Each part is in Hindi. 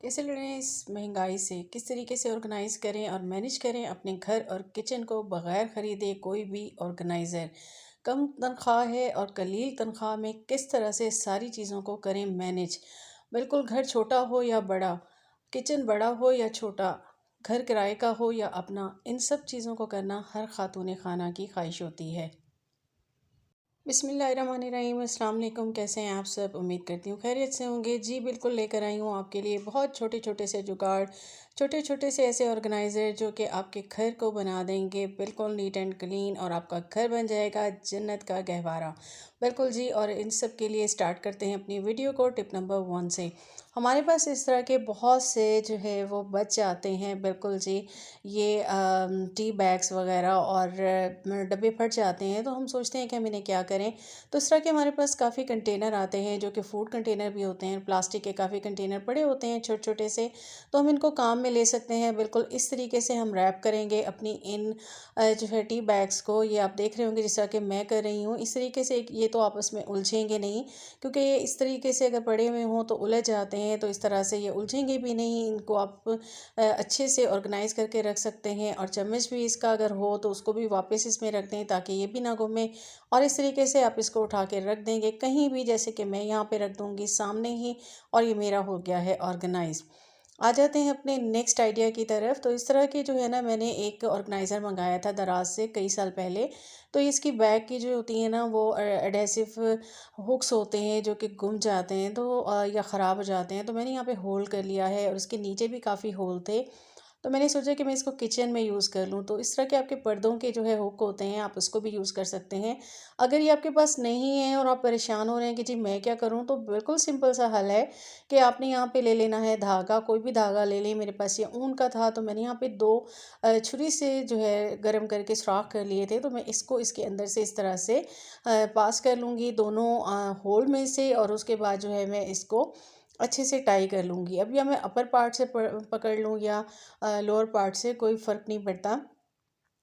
कैसे लड़ें इस महंगाई से, किस तरीके से ऑर्गेनाइज़ करें और मैनेज करें अपने घर और किचन को बगैर ख़रीदे कोई भी ऑर्गेनाइज़र। कम तनख्वाह है और कलील तनख्वाह में किस तरह से सारी चीज़ों को करें मैनेज। बिल्कुल घर छोटा हो या बड़ा, किचन बड़ा हो या छोटा, घर किराए का हो या अपना, इन सब चीज़ों को करना हर ख़ातून खाना की ख्वाहिश होती है। बिस्मिल्लाहिर्रहमानिर्रहीम, अस्सलाम वालेकुम। कैसे हैं आप सब? उम्मीद करती हूँ खैरियत से होंगे। जी बिल्कुल, लेकर आई हूँ आपके लिए बहुत छोटे छोटे से जुगाड़, छोटे छोटे से ऐसे ऑर्गेनाइज़र जो कि आपके घर को बना देंगे बिल्कुल नीट एंड क्लीन, और आपका घर बन जाएगा जन्नत का गहवारा। बिल्कुल जी। और इन सब के लिए स्टार्ट करते हैं अपनी वीडियो को टिप नंबर 1 से। हमारे पास इस तरह के बहुत से जो है वो बच जाते हैं। बिल्कुल जी। ये टी बैग्स वगैरह और डब्बे फट जाते हैं, तो हम सोचते हैं कि हम इन्हें क्या करें। तो इस तरह के हमारे पास काफ़ी कंटेनर आते हैं जो कि फूड कंटेनर भी होते हैं। प्लास्टिक के काफ़ी कंटेनर पड़े होते हैं छोटे छोटे से, तो हम इनको काम में ले सकते हैं। बिल्कुल इस तरीके से हम रैप करेंगे अपनी इन जो है टी बैग्स को। ये आप देख रहे होंगे जिस तरह के मैं कर रही हूँ। इस तरीके से ये तो आपस में उलझेंगे नहीं, क्योंकि ये इस तरीके से अगर पड़े हुए हों तो उलझ जाते हैं। तो इस तरह से ये उलझेंगे भी नहीं। इनको आप अच्छे से ऑर्गेनाइज़ करके रख सकते हैं, और चम्मच भी इसका अगर हो तो उसको भी वापस इसमें रख दें ताकि ये भी ना घूमे। और इस तरीके से आप इसको उठा के रख देंगे कहीं भी, जैसे कि मैं यहाँ पे रख दूँगी सामने ही, और ये मेरा हो गया है ऑर्गेनाइज़। आ जाते हैं अपने नेक्स्ट आइडिया की तरफ। तो इस तरह के जो है ना, मैंने एक ऑर्गेनाइज़र मंगाया था दराज से कई साल पहले। तो इसकी बैक की जो होती है ना, वो एडहेसिव हुक्स होते हैं जो कि गुम जाते हैं, तो या ख़राब हो जाते हैं। तो मैंने यहाँ पे होल कर लिया है, और उसके नीचे भी काफ़ी होल थे। तो मैंने सोचा कि मैं इसको किचन में यूज़ कर लूँ। तो इस तरह के आपके पर्दों के जो है हुक होते हैं, आप उसको भी यूज़ कर सकते हैं। अगर ये आपके पास नहीं है और आप परेशान हो रहे हैं कि जी मैं क्या करूँ, तो बिल्कुल सिंपल सा हल है कि आपने यहाँ पे ले लेना है धागा। कोई भी धागा ले लें। मेरे पास ये ऊन का था, तो मैंने यहाँ पे 2 छुरी से जो है गरम करके सुराख कर लिए थे। तो मैं इसको इसके अंदर से इस तरह से पास कर लूँगी दोनों होल में से, और उसके बाद जो है मैं इसको अच्छे से टाई कर लूँगी। अब या मैं अपर पार्ट से पकड़ लूँ या लोअर पार्ट से, कोई फ़र्क नहीं पड़ता।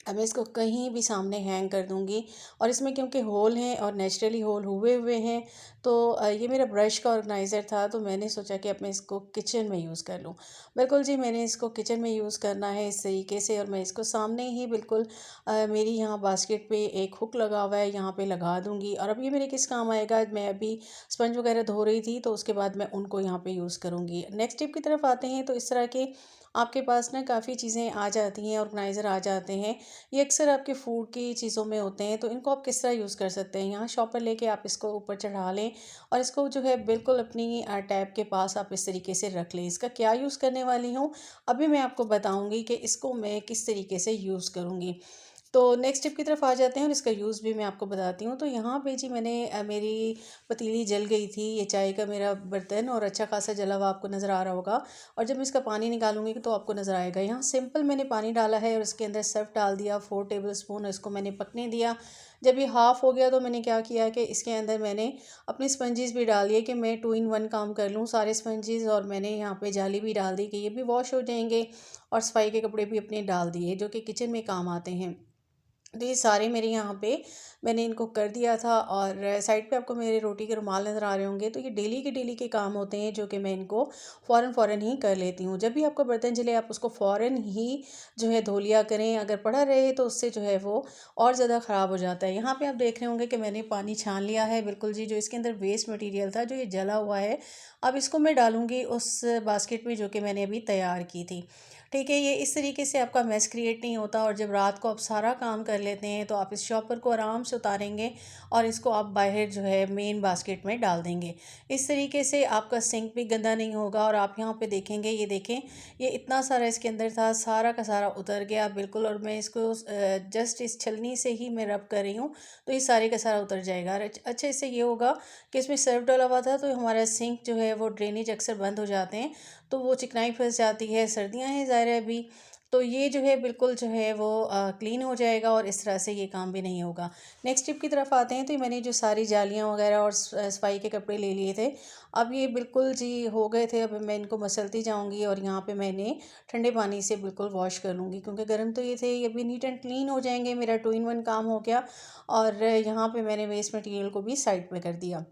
अब मैं इसको कहीं भी सामने हैंग कर दूँगी। और इसमें क्योंकि होल हैं और नेचुरली होल हुए हुए हैं, तो ये मेरा ब्रश का ऑर्गेनाइज़र था, तो मैंने सोचा कि अब मैं इसको किचन में यूज़ कर लूँ। बिल्कुल जी, मैंने इसको किचन में यूज़ करना है इस तरीके से, और मैं इसको सामने ही बिल्कुल मेरी यहाँ बास्केट पे एक हुक लगा हुआ है, यहाँ पे लगा दूँगी। और अब ये मेरे किस काम आएगा, मैं अभी स्पंज वगैरह धो रही थी, तो उसके बाद मैं उनको यहाँ पे यूज़ करूँगी। नेक्स्ट टिप की तरफ आते हैं। तो इस तरह के आपके पास ना काफ़ी चीज़ें आ जाती हैं, ऑर्गेनाइज़र आ जाते हैं। ये अक्सर आपके फूड की चीज़ों में होते हैं, तो इनको आप किस तरह यूज़ कर सकते हैं। यहाँ शॉपर लेके आप इसको ऊपर चढ़ा लें, और इसको जो है बिल्कुल अपनी टैब के पास आप इस तरीके से रख लें। इसका क्या यूज़ करने वाली हूँ, अभी मैं आपको बताऊँगी कि इसको मैं किस तरीके से यूज़ करूँगी। तो नेक्स्ट टिप की तरफ आ जाते हैं, और इसका यूज़ भी मैं आपको बताती हूँ। तो यहाँ पे जी मैंने मेरी पतीली जल गई थी, ये चाय का मेरा बर्तन, और अच्छा खासा जला हुआ आपको नज़र आ रहा होगा। और जब मैं इसका पानी निकालूंगी तो आपको नज़र आएगा। यहाँ सिंपल मैंने पानी डाला है, और इसके अंदर सर्फ डाल दिया 4 टेबल स्पून, इसको मैंने पकने दिया। जब ये हाफ़ हो गया, तो मैंने क्या किया कि इसके अंदर मैंने अपनी स्पंजीज़ भी डाल दिए कि मैं 2 इन 1 काम कर लूँ सारे स्पंजीज़। और मैंने यहाँ पे जाली भी डाल दी कि ये भी वॉश हो जाएंगे, और सफाई के कपड़े भी अपने डाल दिए जो कि किचन में काम आते हैं। तो ये सारे मेरे यहाँ पे मैंने इनको कर दिया था। और साइड पे आपको मेरे रोटी के रुमाल नज़र आ रहे होंगे। तो ये डेली के काम होते हैं जो कि मैं इनको फ़ौरन ही कर लेती हूँ। जब भी आपका बर्तन जले, आप उसको फ़ौरन ही जो है धो लिया करें। अगर पड़ा रहे तो उससे जो है वो और ज़्यादा ख़राब हो जाता है। यहाँ पे आप देख रहे होंगे कि मैंने पानी छान लिया है। बिल्कुल जी, जो इसके अंदर वेस्ट मटीरियल था, जो ये जला हुआ है, अब इसको मैं डालूँगी उस बास्केट में जो कि मैंने अभी तैयार की थी। ठीक है, ये इस तरीके से आपका मेस क्रिएट नहीं होता। और जब रात को आप सारा काम कर लेते हैं, तो आप इस शॉपर को आराम से उतारेंगे, और इसको आप बाहर जो है मेन बास्केट में डाल देंगे। इस तरीके से आपका सिंक भी गंदा नहीं होगा। और आप यहाँ पे देखेंगे, ये देखें, ये इतना सारा इसके अंदर था, सारा का सारा उतर गया बिल्कुल। और मैं इसको जस्ट इस छलनी से ही मैं रब कर रही हूँ, तो ये सारे का सारा उतर जाएगा। और अच्छा, इससे ये होगा कि इसमें सर्फ डाला हुआ था, तो हमारा सिंक जो है वो ड्रेनेज अक्सर बंद हो जाते हैं, तो वो चिकनाई फंस जाती है। सर्दियाँ हैं ज़ाहिर है अभी, तो ये जो है बिल्कुल जो है वो क्लीन हो जाएगा, और इस तरह से ये काम भी नहीं होगा। नेक्स्ट टिप की तरफ आते हैं। तो ये मैंने जो सारी जालियाँ वगैरह और सफाई के कपड़े ले लिए थे, अब ये बिल्कुल जी हो गए थे। अब मैं इनको मसलती जाऊँगी, और यहाँ पे मैंने ठंडे पानी से बिल्कुल वॉश कर लूँगी, क्योंकि गर्म तो ये थे, ये भी नीट एंड क्लीन हो जाएंगे। मेरा 2 इन 1 काम हो गया। और यहाँ पे मैंने वेस्ट मटीरियल को भी साइड पे कर दिया।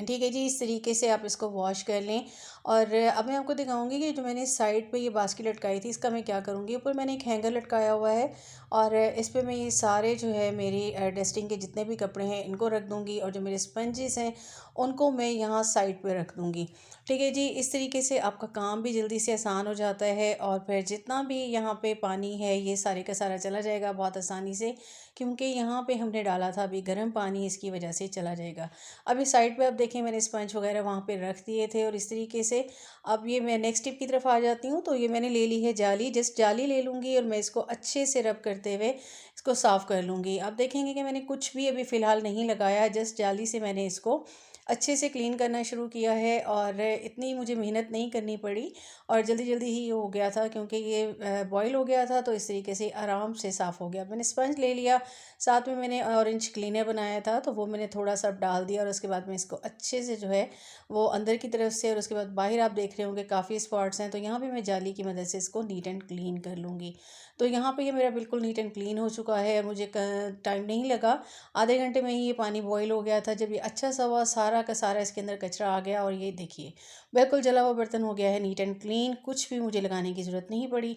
ठीक है जी, इस तरीके से आप इसको वॉश कर लें। और अब मैं आपको दिखाऊंगी कि जो मैंने साइड पे ये बास्केट लटकाई थी, इसका मैं क्या करूँगी। ऊपर मैंने एक हैंगर लटकाया हुआ है और इस पे मैं ये सारे जो है मेरी डस्टिंग के जितने भी कपड़े हैं इनको रख दूँगी, और जो मेरे स्पंजेस हैं उनको मैं यहाँ साइड पे रख दूँगी। ठीक है जी, इस तरीके से आपका काम भी जल्दी से आसान हो जाता है, और फिर जितना भी यहाँ पे पानी है ये सारे का सारा चला जाएगा बहुत आसानी से, क्योंकि यहाँ पे हमने डाला था अभी गर्म पानी, इसकी वजह से चला जाएगा। अभी साइड पे आप देखें मैंने स्पंज वगैरह वहाँ पे रख दिए थे, और इस तरीके से अब ये मैं नेक्स्ट टिप की तरफ आ जाती हूँ। तो ये मैंने ले ली है जाली, जस्ट जाली ले लूँगी और मैं इसको अच्छे से रब करते हुए इसको साफ़ कर लूँगी। आप देखेंगे कि मैंने कुछ भी अभी फ़िलहाल नहीं लगाया, जस्ट जाली से मैंने इसको अच्छे से क्लीन करना शुरू किया है, और इतनी मुझे मेहनत नहीं करनी पड़ी, और जल्दी जल्दी ही ये हो गया था क्योंकि ये बॉईल हो गया था, तो इस तरीके से आराम से साफ़ हो गया। मैंने स्पंज ले लिया, साथ में मैंने ऑरेंज क्लीनर बनाया था तो वो मैंने थोड़ा सा डाल दिया, और उसके बाद मैं इसको अच्छे से जो है वो अंदर की तरफ से, और उसके बाद बाहर आप देख रहे होंगे काफ़ी स्पॉट्स हैं, तो यहाँ पे मैं जाली की मदद से इसको नीट एंड क्लीन कर लूँगी। तो यहाँ पे ये मेरा बिल्कुल नीट एंड क्लीन हो चुका है, मुझे टाइम नहीं लगा, आधे घंटे में ही ये पानी बॉईल हो गया था। जब ये अच्छा सा हुआ, सारा का सारा इसके अंदर कचरा आ गया, और ये देखिए बिल्कुल जला हुआ बर्तन हो गया है नीट एंड क्लीन, कुछ भी मुझे लगाने की ज़रूरत नहीं पड़ी।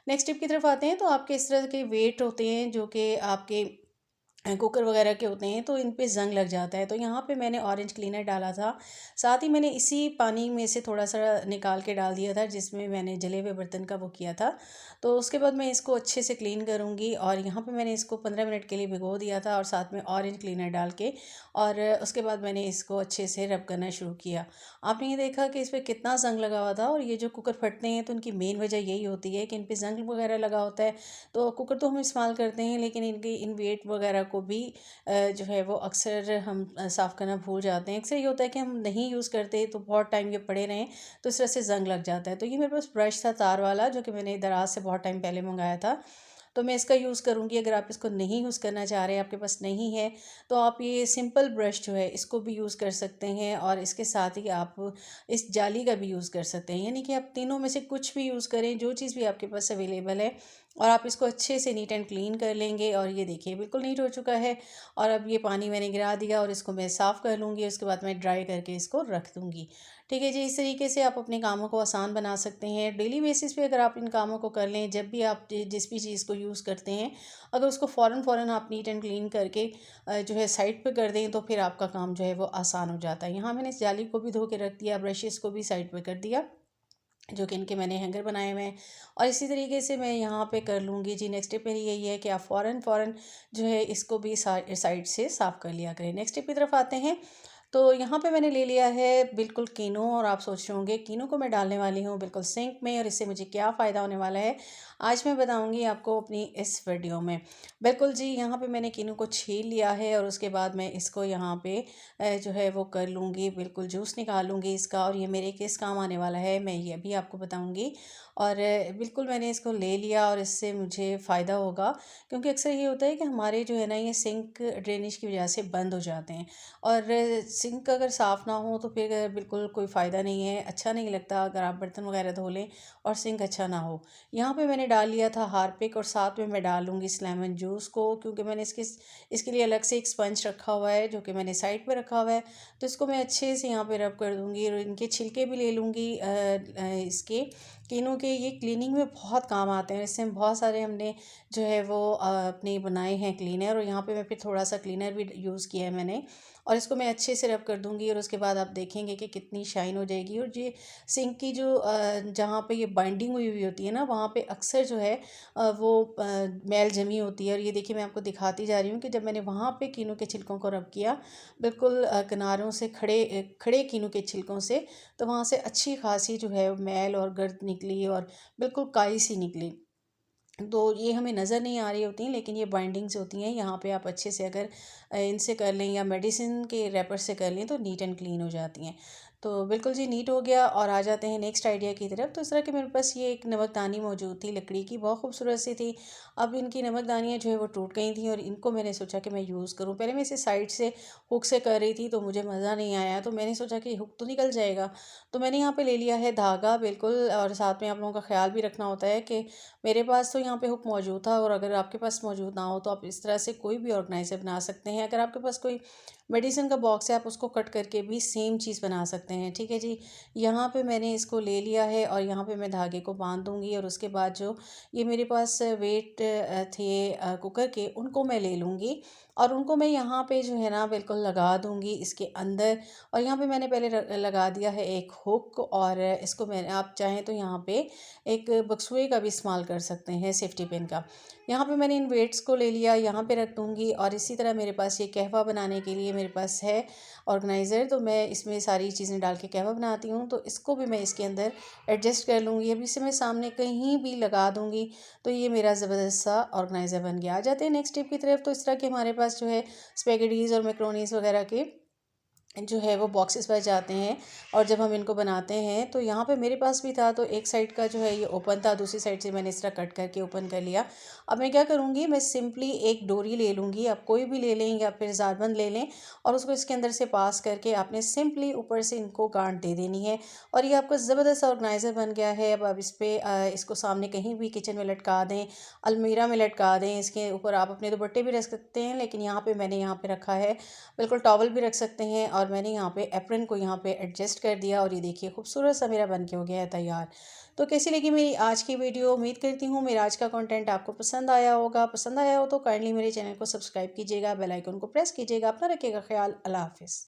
नेक्स्ट टिप की तरफ आते हैं। तो आपके इस तरह के वेट होते हैं जो कि आपके कुकर वगैरह के होते हैं, तो इन पे ज़ंग लग जाता है। तो यहाँ पे मैंने ऑरेंज क्लीनर डाला था, साथ ही मैंने इसी पानी में से थोड़ा सा निकाल के डाल दिया था जिसमें मैंने जले हुए बर्तन का वो किया था। तो उसके बाद मैं इसको अच्छे से क्लीन करूँगी, और यहाँ पे मैंने इसको 15 मिनट के लिए भिगो दिया था, और साथ में ऑरेंज क्लीनर डाल के, और उसके बाद मैंने इसको अच्छे से रब करना शुरू किया। आपने ये देखा कि इस पर कितना ज़ंग लगा हुआ था, और ये जो कुकर फटते हैं तो उनकी मेन वजह यही होती है कि इन पर ज़ंग वगैरह लगा होता है। तो कुकर तो हम इस्तेमाल करते हैं, लेकिन इनकी इन वेट वगैरह को भी जो है वो अक्सर हम साफ़ करना भूल जाते हैं। अक्सर ये होता है कि हम नहीं यूज़ करते तो बहुत टाइम ये पड़े रहें, तो इस तरह से ज़ंग लग जाता है। तो ये मेरे पास ब्रश था तार वाला, जो कि मैंने दराज से बहुत टाइम पहले मंगाया था, तो मैं इसका यूज़ करूँगी। अगर आप इसको नहीं यूज़ करना चाह रहे, आपके पास नहीं है, तो आप ये सिंपल ब्रश जो है इसको भी यूज़ कर सकते हैं, और इसके साथ ही आप इस जाली का भी यूज़ कर सकते हैं। यानी कि आप तीनों में से कुछ भी यूज़ करें, जो चीज़ भी आपके पास अवेलेबल है, और आप इसको अच्छे से नीट एंड क्लीन कर लेंगे। और ये देखिए बिल्कुल नीट हो चुका है, और अब ये पानी मैंने गिरा दिया, और इसको मैं साफ़ कर लूँगी, उसके बाद मैं ड्राई करके इसको रख दूँगी। ठीक है जी, इस तरीके से आप अपने कामों को आसान बना सकते हैं। डेली बेसिस पे अगर आप इन कामों को कर लें, जब भी आप जिस भी चीज़ को यूज़ करते हैं, अगर उसको फ़ौरन फ़ौरन आप नीट एंड क्लीन करके जो है साइड पे कर दें, तो फिर आपका काम जो है वो आसान हो जाता है। यहाँ मैंने इस जाली को भी धो के रख दिया, ब्रशेस को भी साइड पे कर दिया, जो कि इनके मैंने हैंगर बनाए हुए हैं, और इसी तरीके से मैं यहाँ पे कर लूँगी जी। नेक्स्ट टिप मेरी यही है कि आप फ़ौरन फ़ौरन जो है इसको भी साइड से साफ़ कर लिया करें। नेक्स्ट टिप की तरफ आते हैं। तो यहाँ पे मैंने ले लिया है बिल्कुल कीनो, और आप सोच रहे होंगे कीनो को मैं डालने वाली हूँ बिल्कुल सिंक में, और इससे मुझे क्या फ़ायदा होने वाला है, आज मैं बताऊँगी आपको अपनी इस वीडियो में। बिल्कुल जी, यहाँ पे मैंने कीनो को छील लिया है, और उसके बाद मैं इसको यहाँ पे जो है वो कर लूँगी, बिल्कुल जूस निकाल लूँगी इसका, और ये मेरे किस काम आने वाला है मैं ये भी आपको बताऊँगी। और बिल्कुल मैंने इसको ले लिया, और इससे मुझे फ़ायदा होगा, क्योंकि अक्सर ये होता है कि हमारे जो है ना ये सिंक ड्रेनेज की वजह से बंद हो जाते हैं, और सिंक अगर साफ़ ना हो तो फिर बिल्कुल कोई फ़ायदा नहीं है, अच्छा नहीं लगता अगर आप बर्तन वगैरह धो लें और सिंक अच्छा ना हो। यहाँ पे मैंने डाल लिया था हार्पिक, और साथ में मैं डाल लूँगी इस लेमन जूस को, क्योंकि मैंने इसके लिए अलग से एक स्पंज रखा हुआ है, जो कि मैंने साइड पे रखा हुआ है। तो इसको मैं अच्छे से यहाँ पे रब कर दूँगी, और इनके छिलके भी ले लूँगी इसके तीनों के। ये क्लीनिंग में बहुत काम आते हैं, इससे हम बहुत सारे हमने जो है वो अपने बनाए हैं क्लीनर, और यहाँ पे मैं फिर थोड़ा सा क्लीनर भी यूज़ किया है मैंने, और इसको मैं अच्छे से रब कर दूँगी, और उसके बाद आप देखेंगे कि कितनी शाइन हो जाएगी। और ये सिंक की जो जहाँ पे ये बाइंडिंग हुई हुई होती है ना, वहाँ पे अक्सर जो है वो मैल जमी होती है। और ये देखिए मैं आपको दिखाती जा रही हूँ कि जब मैंने वहाँ पे कीनों के छिलकों को रब किया, बिल्कुल किनारों से खड़े कीनों के छिलकों से, तो वहाँ से अच्छी खासी जो है मैल और गर्द निकली, और बिल्कुल काई सी निकली। तो ये हमें नज़र नहीं आ रही होती हैं, लेकिन ये बाइंडिंग्स होती हैं। यहाँ पे आप अच्छे से अगर इनसे कर लें, या मेडिसिन के रैपर से कर लें, तो नीट एंड क्लीन हो जाती हैं। तो बिल्कुल जी नीट हो गया, और आ जाते हैं नेक्स्ट आइडिया की तरफ। तो इस तरह के मेरे पास ये एक नमकदानी मौजूद थी लकड़ी की, बहुत खूबसूरत सी थी। अब इनकी नमकदानियाँ जो है वो टूट गई थी, और इनको मैंने सोचा कि मैं यूज़ करूँ। पहले मैं इसे साइड से हुक से कर रही थी, तो मुझे मज़ा नहीं आया, तो मैंने सोचा कि हुक तो निकल जाएगा। तो मैंने यहाँ पे ले लिया है धागा बिल्कुल, और साथ में आप लोगों का ख्याल भी रखना होता है कि मेरे पास तो यहाँ पे हुक मौजूद था, और अगर आपके पास मौजूद ना हो तो आप इस तरह से कोई भी ऑर्गेनाइज़र बना सकते हैं। अगर आपके पास कोई मेडिसिन का बॉक्स है, आप उसको कट करके भी सेम चीज़ बना सकते हैं। ठीक है जी। यहाँ पे मैंने इसको ले लिया है और यहाँ पे मैं धागे को बांध दूँगी और उसके बाद जो ये मेरे पास वेट थे कुकर के, उनको मैं ले लूँगी और उनको मैं यहाँ पे जो है ना बिल्कुल लगा दूँगी इसके अंदर। और यहाँ पे मैंने पहले लगा दिया है एक हुक, और इसको मैं, आप चाहें तो यहाँ पे एक बक्सुए का भी इस्तेमाल कर सकते हैं, सेफ्टी पिन का। यहाँ पे मैंने इन वेट्स को ले लिया, यहाँ पे रख दूँगी। और इसी तरह मेरे पास ये कहवा बनाने के लिए मेरे पास है ऑर्गेनाइज़र, तो मैं इसमें सारी चीज़ें डाल के कहवा बनाती हूँ। तो इसको भी मैं इसके अंदर एडजस्ट कर लूँगी। अब इसे मैं सामने कहीं भी लगा दूँगी तो ये मेरा ज़बरदस्त सा ऑर्गेनाइज़र बन गया। आ जाते हैं नेक्स्ट टिप की तरफ। तो इस तरह के हमारे पास जो है स्पेगेटीज़ और मैक्रोनीज़ वगैरह के जो है वो बॉक्सेस बच जाते हैं। और जब हम इनको बनाते हैं तो यहाँ पे मेरे पास भी था, तो एक साइड का जो है ये ओपन था, दूसरी साइड से मैंने इस तरह कट करके ओपन कर लिया। अब मैं क्या करूँगी, मैं सिंपली एक डोरी ले लूँगी, आप कोई भी ले लें या फिर ज़ारबंद ले लें, और उसको इसके अंदर से पास करके आपने सिंपली ऊपर से इनको गांठ दे देनी है। और ये आपका ज़बरदस्त ऑर्गेनाइज़र बन गया है। अब आप इस पर इसको सामने कहीं भी किचन में लटका दें, अलमीरा में लटका दें, इसके ऊपर आप अपने दुपट्टे भी रख सकते हैं, लेकिन यहाँ पे मैंने यहाँ पे रखा है, बिल्कुल टॉवल भी रख सकते हैं। और मैंने यहाँ पे एप्रन को यहाँ पे एडजस्ट कर दिया और ये देखिए खूबसूरत सा मेरा बन के हो गया है तैयार। तो कैसी लगी मेरी आज की वीडियो? उम्मीद करती हूँ मेरा आज का कंटेंट आपको पसंद आया होगा। पसंद आया हो तो काइंडली मेरे चैनल को सब्सक्राइब कीजिएगा, बेल आइकन को प्रेस कीजिएगा। अपना रखिएगा ख्याल। अल्लाह हाफिज़।